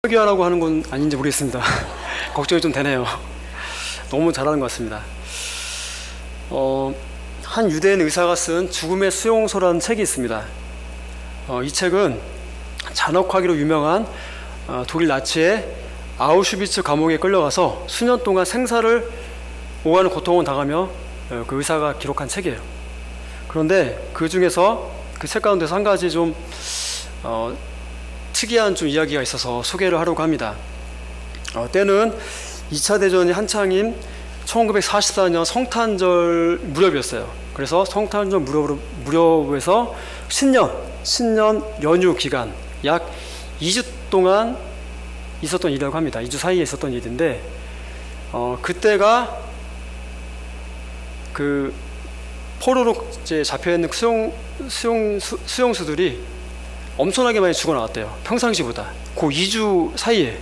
설교하라고 하는 건 아닌지 모르겠습니다. 걱정이 좀 되네요. 너무 잘하는 것 같습니다. 한 유대인 의사가 쓴 죽음의 수용소라는 책이 있습니다. 이 책은 잔혹하기로 유명한 독일 나치의 아우슈비츠 감옥에 끌려가서 수년 동안 생사를 오가는 고통을 당하며 그 의사가 기록한 책이에요. 그런데 그 중에서 그 책 가운데서 한 가지 좀 특이한 좀 이야기가 있어서 소개를 하려고 합니다. 때는 2차 대전이 한창인 1944년 성탄절 무렵이었어요. 그래서 성탄절 무렵에서 신년 연휴 기간 약 2주 동안 있었던 일이라고 합니다. 2주 사이에 있었던 일인데 그때가 그 포로로 이제 잡혀있는 수용수들이 엄청나게 많이 죽어나갔대요. 평상시보다. 그 2주 사이에.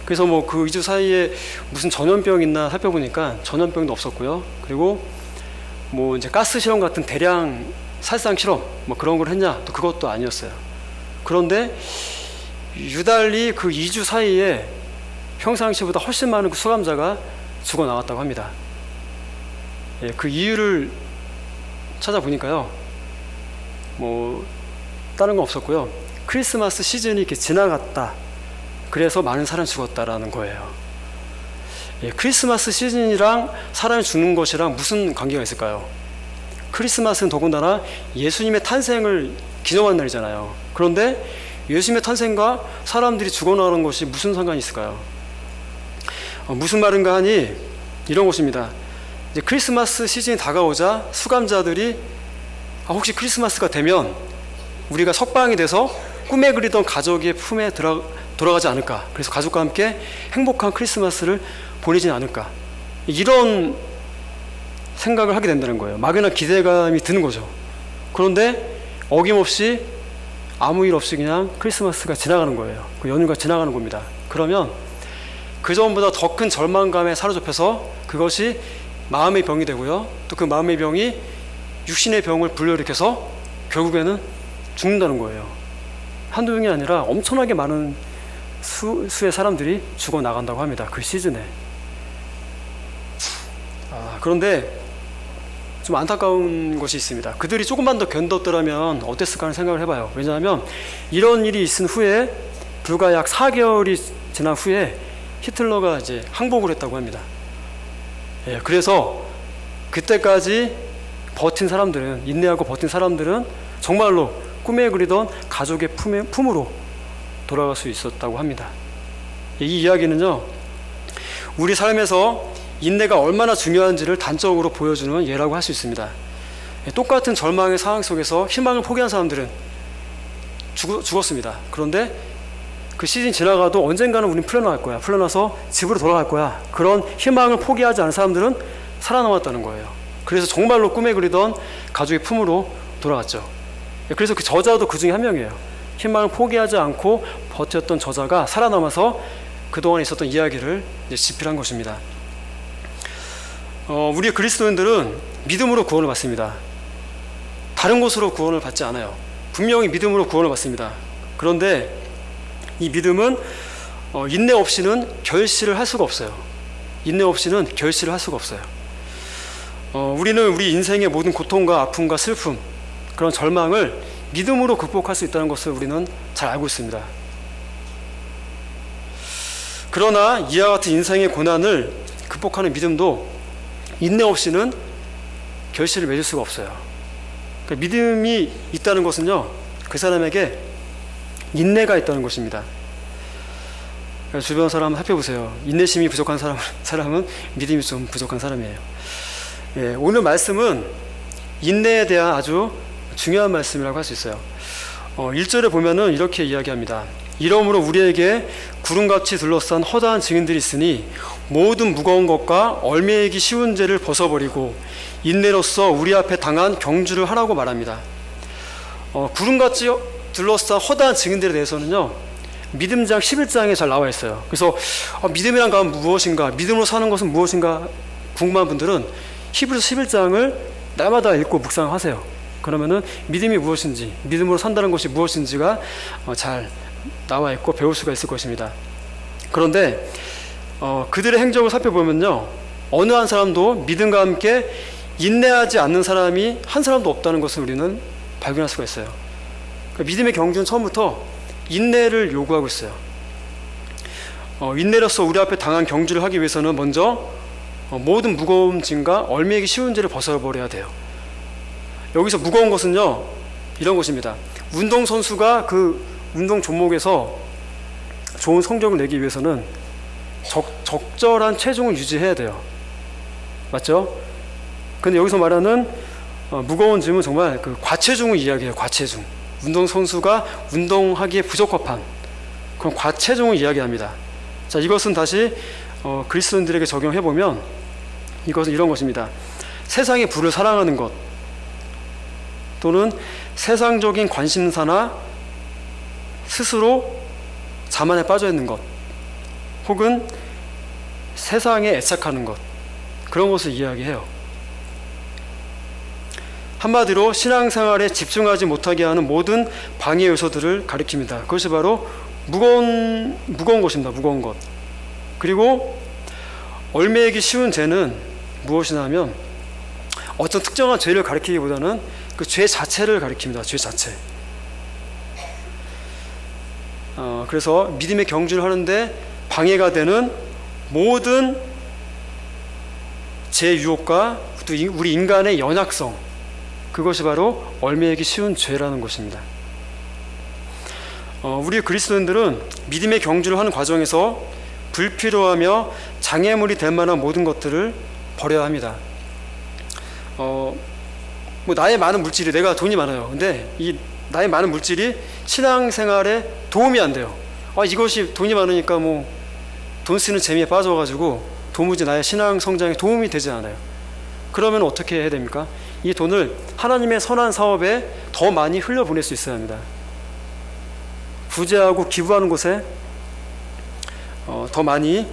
그래서 뭐 그 2주 사이에 무슨 전염병 있나 살펴보니까 전염병도 없었고요. 그리고 뭐 이제 가스 실험 같은 대량 살상 실험 뭐 그런 걸 했냐? 또 그것도 아니었어요. 그런데 유달리 그 2주 사이에 평상시보다 훨씬 많은 그 수감자가 죽어나갔다고 합니다. 예, 그 이유를 찾아보니까요. 뭐 다른 건 없었고요. 크리스마스 시즌이 이렇게 지나갔다. 그래서 많은 사람이 죽었다라는 거예요. 예, 크리스마스 시즌이랑 사람이 죽는 것이랑 무슨 관계가 있을까요? 크리스마스는 더군다나 예수님의 탄생을 기념하는 날이잖아요. 그런데 예수님의 탄생과 사람들이 죽어나가는 것이 무슨 상관이 있을까요? 무슨 말인가 하니 이런 것입니다. 이제 크리스마스 시즌이 다가오자 수감자들이 혹시 크리스마스가 되면 우리가 석방이 돼서 꿈에 그리던 가족의 품에 돌아가지 않을까. 그래서 가족과 함께 행복한 크리스마스를 보내지 않을까. 이런 생각을 하게 된다는 거예요. 막연한 기대감이 드는 거죠. 그런데 어김없이 아무 일 없이 그냥 크리스마스가 지나가는 거예요. 그 연휴가 지나가는 겁니다. 그러면 그 전보다 더 큰 절망감에 사로잡혀서 그것이 마음의 병이 되고요. 또 그 마음의 병이 육신의 병을 불러일으켜서 결국에는 죽는다는 거예요. 한두 명이 아니라 엄청나게 많은 수의 사람들이 죽어나간다고 합니다. 그 시즌에. 그런데 좀 안타까운 것이 있습니다. 그들이 조금만 더 견뎠더라면 어땠을까 하는 생각을 해봐요. 왜냐하면 이런 일이 있은 후에 불과 약 4개월이 지난 후에 히틀러가 이제 항복을 했다고 합니다. 예, 그래서 그때까지 버틴 사람들은, 인내하고 버틴 사람들은 정말로 꿈에 그리던 가족의 품으로 돌아갈 수 있었다고 합니다. 이 이야기는요, 우리 삶에서 인내가 얼마나 중요한지를 단적으로 보여주는 예라고 할 수 있습니다. 똑같은 절망의 상황 속에서 희망을 포기한 사람들은 죽었습니다. 그런데 그 시즌이 지나가도 언젠가는 우린 풀려날 거야. 풀려나서 집으로 돌아갈 거야. 그런 희망을 포기하지 않은 사람들은 살아남았다는 거예요. 그래서 정말로 꿈에 그리던 가족의 품으로 돌아갔죠. 그래서 그 저자도 그 중에 한 명이에요. 희망을 포기하지 않고 버텼던 저자가 살아남아서 그동안 있었던 이야기를 이제 집필한 것입니다. 우리 그리스도인들은 믿음으로 구원을 받습니다. 다른 곳으로 구원을 받지 않아요. 분명히 믿음으로 구원을 받습니다. 그런데 이 믿음은 인내 없이는 결실을 할 수가 없어요. 인내 없이는 결실을 할 수가 없어요. 우리는 우리 인생의 모든 고통과 아픔과 슬픔, 그런 절망을 믿음으로 극복할 수 있다는 것을 우리는 잘 알고 있습니다. 그러나 이와 같은 인생의 고난을 극복하는 믿음도 인내 없이는 결실을 맺을 수가 없어요. 그러니까 믿음이 있다는 것은요, 그 사람에게 인내가 있다는 것입니다. 그러니까 주변 사람 살펴보세요. 인내심이 부족한 사람은 믿음이 좀 부족한 사람이에요. 예, 오늘 말씀은 인내에 대한 아주 중요한 말씀이라고 할 수 있어요. 1절에 보면은 이렇게 이야기합니다. 이러므로 우리에게 구름같이 둘러싼 허다한 증인들이 있으니 모든 무거운 것과 얼매이기 쉬운 죄를 벗어버리고 인내로써 우리 앞에 당한 경주를 하라고 말합니다. 구름같이 둘러싼 허다한 증인들에 대해서는요, 믿음장 11장에 잘 나와 있어요. 그래서 믿음이란 건 무엇인가, 믿음으로 사는 것은 무엇인가 궁금한 분들은 히브리서 11장을 날마다 읽고 묵상하세요. 그러면은 믿음이 무엇인지, 믿음으로 산다는 것이 무엇인지가 잘 나와 있고 배울 수가 있을 것입니다. 그런데 그들의 행적을 살펴보면요, 어느 한 사람도 믿음과 함께 인내하지 않는 사람이 한 사람도 없다는 것을 우리는 발견할 수가 있어요. 그러니까 믿음의 경주는 처음부터 인내를 요구하고 있어요. 인내로서 우리 앞에 당한 경주를 하기 위해서는 먼저 모든 무거운 짐과 얽매이기 쉬운 죄를 벗어버려야 돼요. 여기서 무거운 것은요, 이런 것입니다. 운동선수가 그 운동 종목에서 좋은 성적을 내기 위해서는 적절한 체중을 유지해야 돼요. 맞죠? 근데 여기서 말하는 무거운 짐은 정말 그 과체중을 이야기해요. 과체중. 운동선수가 운동하기에 부적합한 그런 과체중을 이야기합니다. 자, 이것은 다시 그리스도인들에게 적용해보면 이것은 이런 것입니다. 세상의 부를 사랑하는 것, 또는 세상적인 관심사나 스스로 자만에 빠져 있는 것, 혹은 세상에 애착하는 것, 그런 것을 이야기해요. 한마디로 신앙생활에 집중하지 못하게 하는 모든 방해 요소들을 가리킵니다. 그것이 바로 무거운 것입니다. 무거운 것. 그리고 얽매이기 쉬운 죄는 무엇이냐 하면 어떤 특정한 죄를 가리키기보다는 그 죄 자체를 가리킵니다. 죄 자체. 그래서 믿음의 경주를 하는데 방해가 되는 모든 제 유혹과 또 우리 인간의 연약성, 그것이 바로 얽매이기 쉬운 죄라는 것입니다. 우리 그리스도인들은 믿음의 경주를 하는 과정에서 불필요하며 장애물이 될 만한 모든 것들을 버려야 합니다. 나의 많은 물질이, 내가 돈이 많아요. 근데 이 나의 많은 물질이 신앙생활에 도움이 안 돼요. 이것이 돈이 많으니까 돈 쓰는 재미에 빠져가지고 도무지 나의 신앙 성장에 도움이 되지 않아요. 그러면 어떻게 해야 됩니까? 이 돈을 하나님의 선한 사업에 더 많이 흘려보낼 수 있어야 합니다. 구제하고 기부하는 곳에 더 많이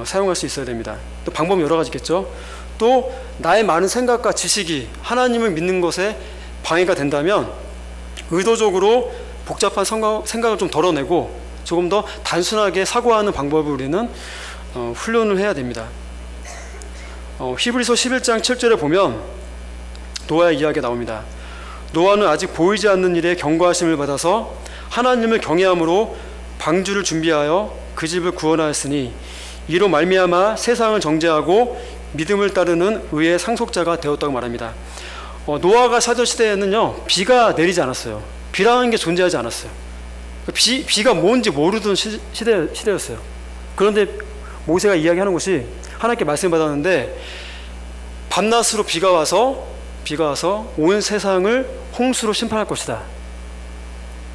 사용할 수 있어야 됩니다. 또 방법이 여러 가지 있겠죠. 또 나의 많은 생각과 지식이 하나님을 믿는 것에 방해가 된다면 의도적으로 복잡한 생각을 좀 덜어내고 조금 더 단순하게 사고하는 방법을 우리는 훈련을 해야 됩니다. 히브리서 11장 7절에 보면 노아의 이야기가 나옵니다. 노아는 아직 보이지 않는 일에 경고하심을 받아서 하나님을 경외함으로 방주를 준비하여 그 집을 구원하였으니 이로 말미암아 세상을 정죄하고 믿음을 따르는 의의 상속자가 되었다고 말합니다. 노아가 살던 시대에는요, 비가 내리지 않았어요. 비라는 게 존재하지 않았어요. 비가 뭔지 모르던 시대였어요. 그런데 모세가 이야기하는 것이, 하나님께 말씀을 받았는데 밤낮으로 비가 와서 온 세상을 홍수로 심판할 것이다,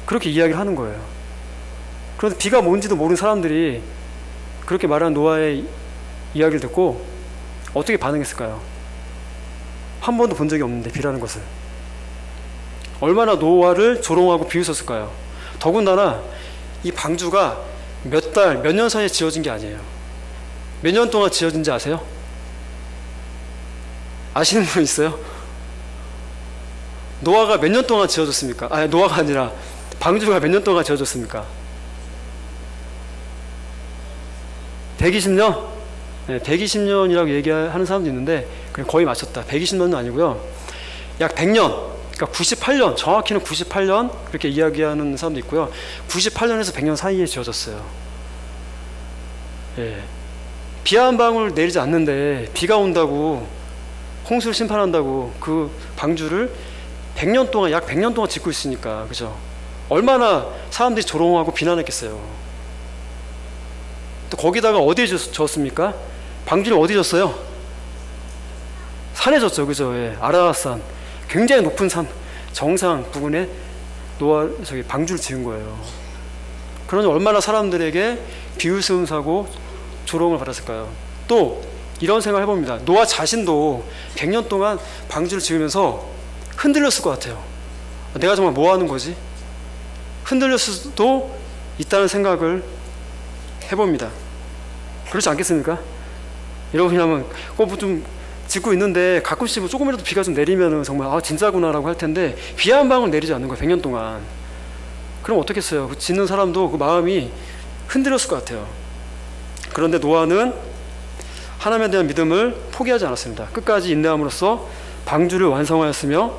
그렇게 이야기를 하는 거예요. 그런데 비가 뭔지도 모르는 사람들이 그렇게 말하는 노아의 이야기를 듣고 어떻게 반응했을까요? 한 번도 본 적이 없는데 비라는 것을. 얼마나 노아를 조롱하고 비웃었을까요? 더군다나 이 방주가 몇 달, 몇 년 사이에 지어진 게 아니에요. 몇 년 동안 지어진지 아세요? 아시는 분 있어요? 노아가 몇 년 동안 지어졌습니까? 노아가 아니라 방주가 몇 년 동안 지어졌습니까? 120년? 네, 120년이라고 얘기하는 사람도 있는데 거의 맞췄다. 120년은 아니고요. 약 100년, 그러니까 98년, 정확히는 98년 그렇게 이야기하는 사람도 있고요. 98년에서 100년 사이에 지어졌어요. 예. 비 한 방울 내리지 않는데 비가 온다고, 홍수를 심판한다고 그 방주를 100년 동안, 약 100년 동안 짓고 있으니까, 그죠? 얼마나 사람들이 조롱하고 비난했겠어요. 또 거기다가 어디에 졌습니까? 방주를 어디 졌어요? 산에 졌죠, 그죠? 예. 아라앗산, 굉장히 높은 산 정상 부근에 방주를 지은 거예요. 그러니 얼마나 사람들에게 비웃음 사고 조롱을 받았을까요? 또 이런 생각을 해봅니다. 노아 자신도 100년 동안 방주를 지으면서 흔들렸을 것 같아요. 내가 정말 뭐 하는 거지? 흔들렸을 수도 있다는 생각을 해봅니다. 그렇지 않겠습니까? 여러분이라면 꼭 좀 짓고 있는데 가끔씩 조금이라도 비가 좀 내리면 정말 진짜구나 라고 할 텐데 비 한 방울 내리지 않는 거예요. 100년 동안. 그럼 어떻겠어요? 그 짓는 사람도 그 마음이 흔들렸을 것 같아요. 그런데 노아는 하나님에 대한 믿음을 포기하지 않았습니다. 끝까지 인내함으로써 방주를 완성하였으며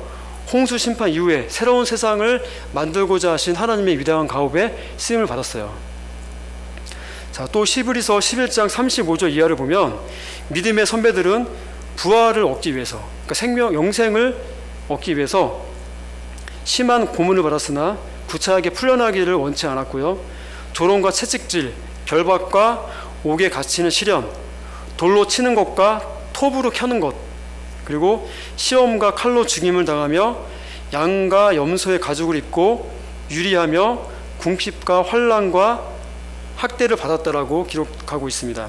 홍수 심판 이후에 새로운 세상을 만들고자 하신 하나님의 위대한 가업에 쓰임을 받았어요. 자, 또 히브리서 11장 35절 이하를 보면 믿음의 선배들은 부활을 얻기 위해서, 그러니까 영생을 얻기 위해서 심한 고문을 받았으나 구차하게 풀려나기를 원치 않았고요. 조롱과 채찍질, 결박과 옥에 갇히는 시련, 돌로 치는 것과 톱으로 켜는 것, 그리고 시험과 칼로 죽임을 당하며 양과 염소의 가죽을 입고 유리하며 궁핍과 환난과 학대를 받았다라고 기록하고 있습니다.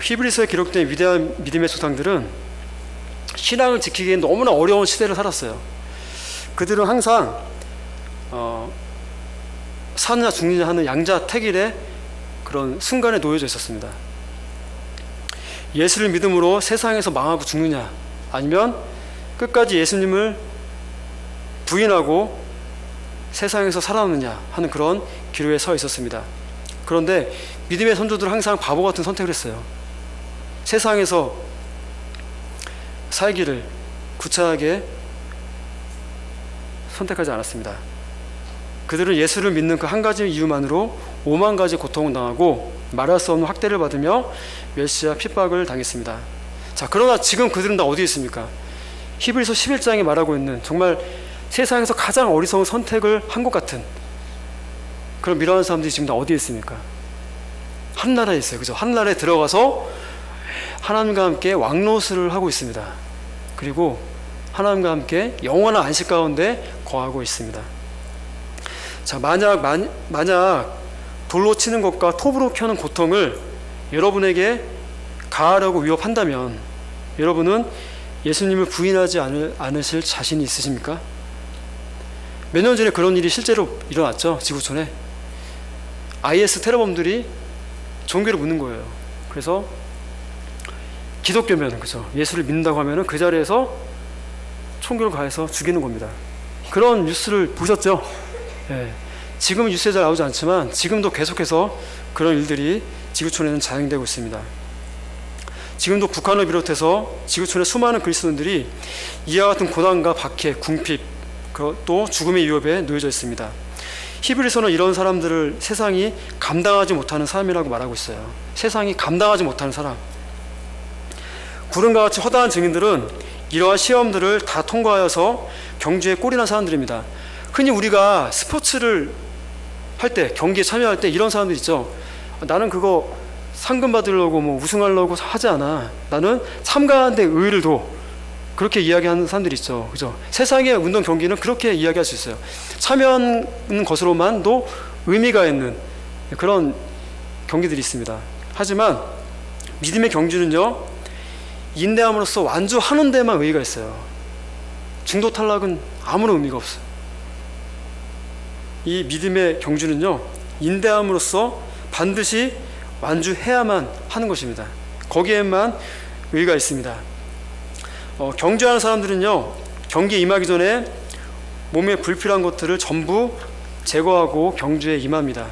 히브리서에 기록된 위대한 믿음의 조상들은 신앙을 지키기엔 너무나 어려운 시대를 살았어요. 그들은 항상 사느냐 죽느냐 하는 양자택일의 그런 순간에 놓여져 있었습니다. 예수를 믿음으로 세상에서 망하고 죽느냐, 아니면 끝까지 예수님을 부인하고 세상에서 살아남느냐 하는 그런 기로에 서 있었습니다. 그런데 믿음의 선조들은 항상 바보 같은 선택을 했어요. 세상에서 살기를 구차하게 선택하지 않았습니다. 그들은 예수를 믿는 그 한 가지 이유만으로 5만 가지 고통을 당하고 말할 수 없는 학대를 받으며 멸시와 핍박을 당했습니다. 자, 그러나 지금 그들은 다 어디에 있습니까? 히브리서 11장에 말하고 있는 정말 세상에서 가장 어리석은 선택을 한 것 같은 그런 미련한 사람들이 지금 다 어디에 있습니까? 하늘나라에 있어요. 그죠? 하늘나라에 들어가서 하나님과 함께 왕노스를 하고 있습니다. 그리고 하나님과 함께 영원한 안식 가운데 거하고 있습니다. 자, 만약 돌로 치는 것과 톱으로 켜는 고통을 여러분에게 가하려고 위협한다면 여러분은 예수님을 부인하지 않으실 자신이 있으십니까? 몇 년 전에 그런 일이 실제로 일어났죠. 지구촌에 IS 테러범들이 종교를 묻는 거예요. 그래서 기독교면, 그죠, 예수를 믿는다고 하면 그 자리에서 총격을 가해서 죽이는 겁니다. 그런 뉴스를 보셨죠? 예. 지금은 뉴스에 잘 나오지 않지만 지금도 계속해서 그런 일들이 지구촌에는 자행되고 있습니다. 지금도 북한을 비롯해서 지구촌의 수많은 그리스도인들이 이와 같은 고난과 박해, 궁핍, 또 죽음의 위협에 놓여져 있습니다. 히브리서는 이런 사람들을 세상이 감당하지 못하는 사람이라고 말하고 있어요. 세상이 감당하지 못하는 사람. 구름과 같이 허다한 증인들은 이러한 시험들을 다 통과하여서 경주에 꼴이난 사람들입니다. 흔히 우리가 스포츠를 할 때, 경기에 참여할 때 이런 사람들 있죠. 나는 그거 상금 받으려고 뭐 우승하려고 하지 않아. 나는 참가하는 데 의의를 둬. 그렇게 이야기하는 사람들이 있죠. 그죠? 세상의 운동 경기는 그렇게 이야기할 수 있어요. 참여하는 것으로만도 의미가 있는 그런 경기들이 있습니다. 하지만 믿음의 경주는요, 인내함으로써 완주하는 데만 의의가 있어요. 중도 탈락은 아무런 의미가 없어요. 이 믿음의 경주는요, 인내함으로써 반드시 완주해야만 하는 것입니다. 거기에만 의의가 있습니다. 경주하는 사람들은요, 경기에 임하기 전에 몸에 불필요한 것들을 전부 제거하고 경주에 임합니다.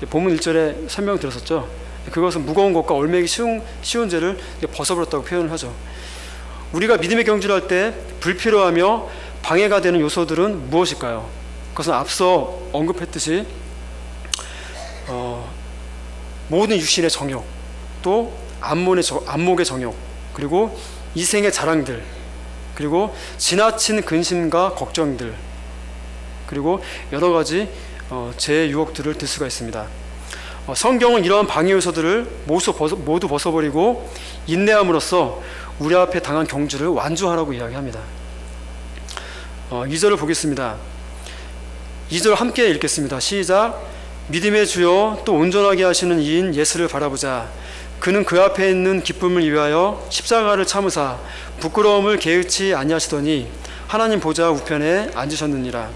본문 1절에 설명 들었었죠. 그것은 무거운 것과 얼매기 쉬운 죄를 벗어버렸다고 표현을 하죠. 우리가 믿음의 경주를 할 때 불필요하며 방해가 되는 요소들은 무엇일까요? 그것은 앞서 언급했듯이 모든 육신의 정욕, 또 안목의 정욕, 그리고 이생의 자랑들, 그리고 지나친 근심과 걱정들, 그리고 여러 가지 제 유혹들을 들 수가 있습니다. 성경은 이러한 방해 요소들을 모두 벗어버리고 인내함으로써 우리 앞에 당한 경주를 완주하라고 이야기합니다. 2절을 보겠습니다. 2절 함께 읽겠습니다. 시작. 믿음의 주여 또 온전하게 하시는 이인 예수를 바라보자. 그는 그 앞에 있는 기쁨을 위하여 십자가를 참으사 부끄러움을 개의치 아니하시더니 하나님 보좌 우편에 앉으셨느니라.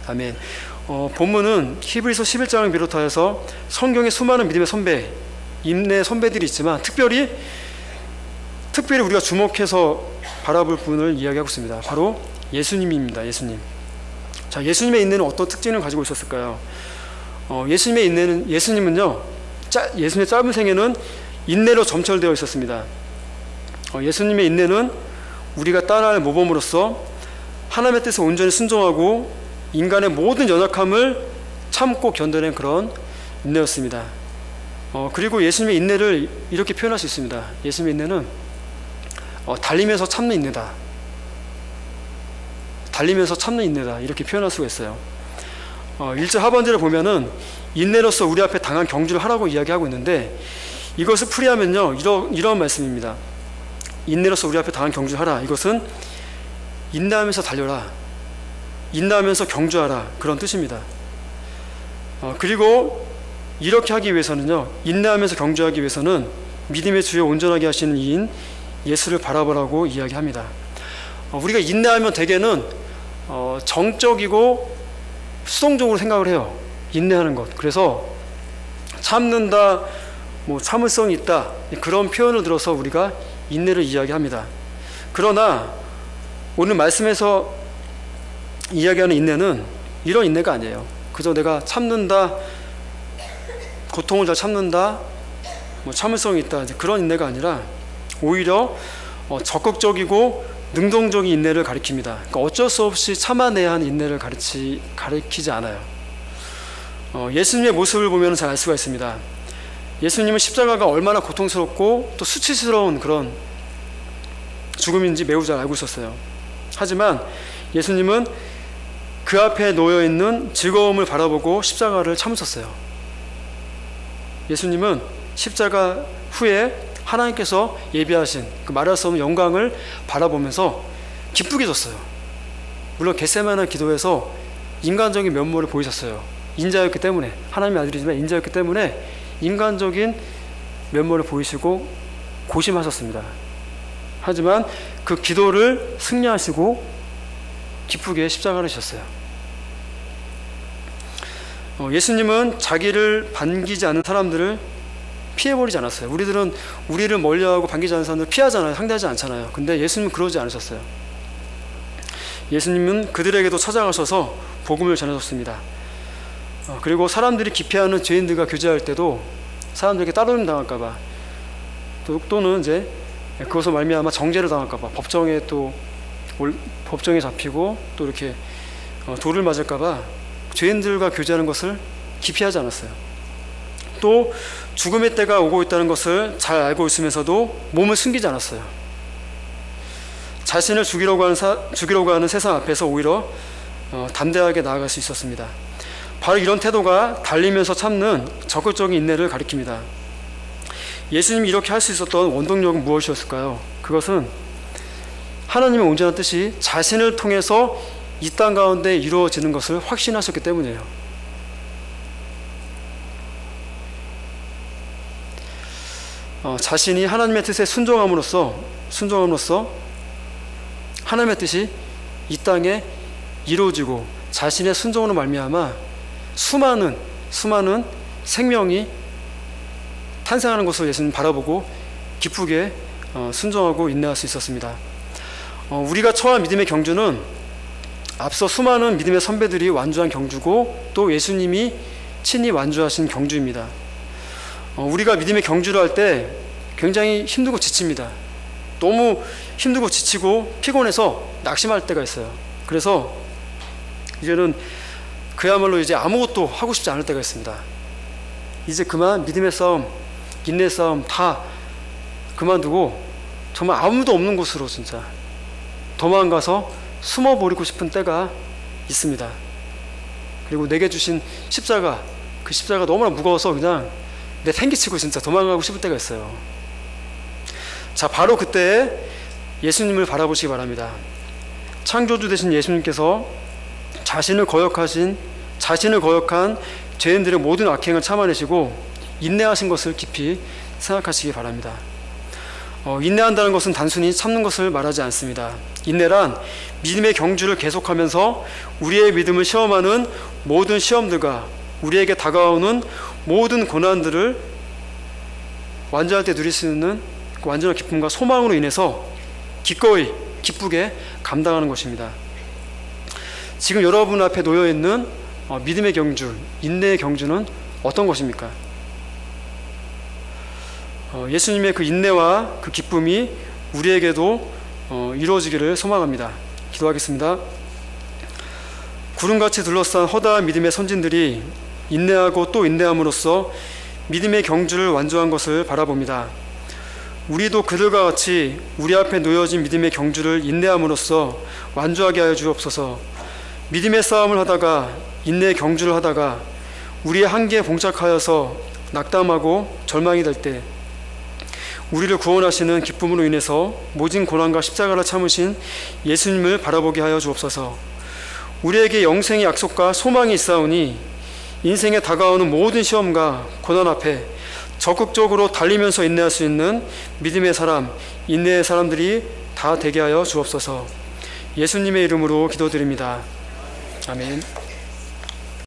아멘. 본문은 히브리서 11장을 비롯하여서 성경의 수많은 믿음의 선배, 인내 선배들이 있지만 특별히 우리가 주목해서 바라볼 분을 이야기하고 있습니다. 바로 예수님입니다. 예수님. 자, 예수님의 인내는 어떤 특징을 가지고 있었을까요? 예수님은요, 예수님의 짧은 생애는 인내로 점철되어 있었습니다. 예수님의 인내는 우리가 따라할 모범으로서 하나님의 뜻에 온전히 순종하고 인간의 모든 연약함을 참고 견뎌낸 그런 인내였습니다. 그리고 예수님의 인내를 이렇게 표현할 수 있습니다. 예수님의 인내는 달리면서 참는 인내다. 달리면서 참는 인내다. 이렇게 표현할 수가 있어요. 1절 하반절에 보면은 인내로서 우리 앞에 당한 경주를 하라고 이야기하고 있는데, 이것을 풀이하면요, 이런 말씀입니다. 인내로서 우리 앞에 당한 경주를 하라. 이것은 인내하면서 달려라, 인내하면서 경주하라, 그런 뜻입니다. 그리고 이렇게 하기 위해서는요, 인내하면서 경주하기 위해서는 믿음의 주요 온전하게 하시는 이인 예수를 바라보라고 이야기합니다. 우리가 인내하면 대개는 정적이고 수동적으로 생각을 해요. 인내하는 것. 그래서 참는다, 참을성이 있다, 그런 표현을 들어서 우리가 인내를 이야기합니다. 그러나 오늘 말씀에서 이야기하는 인내는 이런 인내가 아니에요. 그저 내가 참는다, 고통을 잘 참는다, 참을성이 있다, 그런 인내가 아니라 오히려 적극적이고 능동적인 인내를 가리킵니다. 그러니까 어쩔 수 없이 참아내야 하는 인내를 가리키지 않아요. 예수님의 모습을 보면 잘 알 수가 있습니다. 예수님은 십자가가 얼마나 고통스럽고 또 수치스러운 그런 죽음인지 매우 잘 알고 있었어요. 하지만 예수님은 그 앞에 놓여있는 즐거움을 바라보고 십자가를 참으셨어요. 예수님은 십자가 후에 하나님께서 예비하신 그 말할 수 없는 영광을 바라보면서 기쁘게 졌어요. 물론 겟세마네 기도에서 인간적인 면모를 보이셨어요. 인자였기 때문에, 하나님의 아들이지만 인자였기 때문에 인간적인 면모를 보이시고 고심하셨습니다. 하지만 그 기도를 승리하시고 기쁘게 십자가를 지셨어요. 예수님은 자기를 반기지 않는 사람들을 피해버리지 않았어요. 우리들은 우리를 멀리하고 반기지 않는 사람들을 피하잖아요. 상대하지 않잖아요. 근데 예수님은 그러지 않으셨어요. 예수님은 그들에게도 찾아가셔서 복음을 전하셨습니다. 그리고 사람들이 기피하는 죄인들과 교제할 때도 사람들에게 따돌림 당할까봐, 또는 이제 그것을 말미암아 정죄를 당할까봐, 법정에 잡히고 또 이렇게 돌을 맞을까봐 죄인들과 교제하는 것을 기피하지 않았어요. 또 죽음의 때가 오고 있다는 것을 잘 알고 있으면서도 몸을 숨기지 않았어요. 자신을 죽이려고 하는 세상 앞에서 오히려 담대하게 나아갈 수 있었습니다. 바로 이런 태도가 달리면서 참는 적극적인 인내를 가리킵니다. 예수님이 이렇게 할 수 있었던 원동력은 무엇이었을까요? 그것은 하나님의 온전한 뜻이 자신을 통해서 이 땅 가운데 이루어지는 것을 확신하셨기 때문이에요. 자신이 하나님의 뜻에 순종함으로써 하나님의 뜻이 이 땅에 이루어지고, 자신의 순종으로 말미암아 수많은 생명이 탄생하는 것을 예수님 바라보고 기쁘게 순종하고 인내할 수 있었습니다. 우리가 처한 믿음의 경주는 앞서 수많은 믿음의 선배들이 완주한 경주고, 또 예수님이 친히 완주하신 경주입니다. 우리가 믿음의 경주를 할 때 굉장히 힘들고 지칩니다. 너무 힘들고 지치고 피곤해서 낙심할 때가 있어요. 그래서 이제는 그야말로 이제 아무것도 하고 싶지 않을 때가 있습니다. 이제 그만 믿음의 싸움, 인내의 싸움 다 그만두고 정말 아무도 없는 곳으로 진짜 도망가서 숨어버리고 싶은 때가 있습니다. 그리고 내게 주신 십자가, 그 십자가 너무나 무거워서 그냥 내 생기치고 진짜 도망가고 싶을 때가 있어요. 자, 바로 그때 예수님을 바라보시기 바랍니다. 창조주 되신 예수님께서 자신을 거역한 죄인들의 모든 악행을 참아내시고 인내하신 것을 깊이 생각하시기 바랍니다. 인내한다는 것은 단순히 참는 것을 말하지 않습니다. 인내란 믿음의 경주를 계속하면서 우리의 믿음을 시험하는 모든 시험들과 우리에게 다가오는 모든 고난들을 완주할 때 누릴 수 있는 그 완전한 기쁨과 소망으로 인해서 기꺼이 기쁘게 감당하는 것입니다. 지금 여러분 앞에 놓여 있는 믿음의 경주, 인내의 경주는 어떤 것입니까? 예수님의 그 인내와 그 기쁨이 우리에게도 이루어지기를 소망합니다. 기도하겠습니다. 구름같이 둘러싼 허다한 믿음의 선진들이 인내하고 또 인내함으로써 믿음의 경주를 완주한 것을 바라봅니다. 우리도 그들과 같이 우리 앞에 놓여진 믿음의 경주를 인내함으로써 완주하게 하여 주옵소서. 믿음의 싸움을 하다가 인내의 경주를 하다가 우리의 한계에 봉착하여서 낙담하고 절망이 될 때 우리를 구원하시는 기쁨으로 인해서 모진 고난과 십자가를 참으신 예수님을 바라보게 하여 주옵소서. 우리에게 영생의 약속과 소망이 있사오니 인생에 다가오는 모든 시험과 고난 앞에 적극적으로 달리면서 인내할 수 있는 믿음의 사람, 인내의 사람들이 다 되게 하여 주옵소서. 예수님의 이름으로 기도드립니다. 아멘.